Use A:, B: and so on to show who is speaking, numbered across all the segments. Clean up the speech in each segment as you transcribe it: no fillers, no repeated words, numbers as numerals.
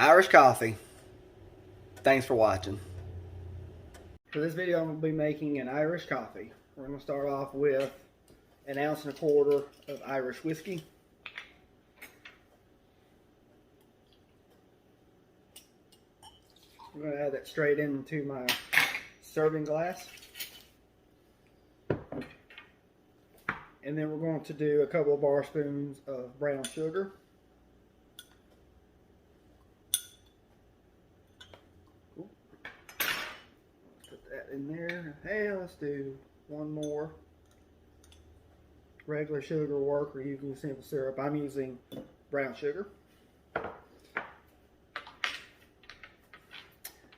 A: Irish coffee. Thanks for watching. For this video, I'm going to be making an Irish coffee. We're going to start off with 1.25 ounces of Irish whiskey. I'm going to add that straight into my serving glass. And then we're going to do a couple of bar spoons of brown sugar. Put that in there. Hey, let's do one more. Regular sugar will work, or you can use simple syrup. I'm using brown sugar. And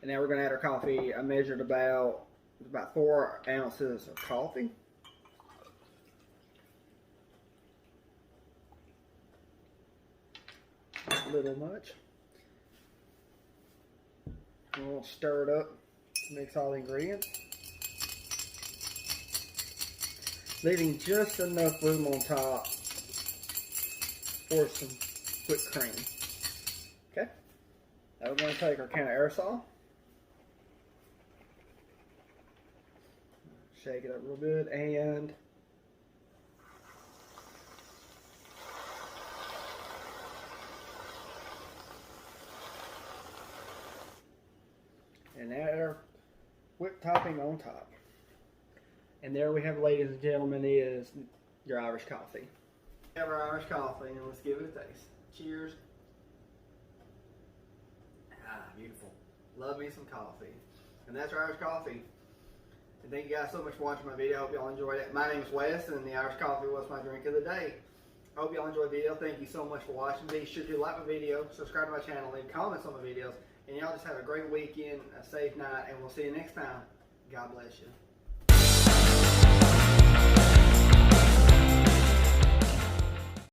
A: now we're going to add our coffee. I measured about 4 ounces of coffee. A little much. And we'll stir it up to mix all the ingredients. Leaving just enough room on top for some whipped cream. Okay. Now we're going to take our can of aerosol. Shake it up real good and add our whipped topping on top. And there we have, ladies and gentlemen, is your Irish coffee. We have our Irish coffee, and let's give it a taste. Cheers. Ah, beautiful. Love me some coffee. And that's our Irish coffee. And thank you guys so much for watching my video. I hope y'all enjoyed it. My name is Wes, and the Irish coffee was my drink of the day. I hope y'all enjoyed the video. Thank you so much for watching. Be sure to like my video, subscribe to my channel, leave comments on my videos. And y'all just have a great weekend, a safe night, and we'll see you next time. God bless you.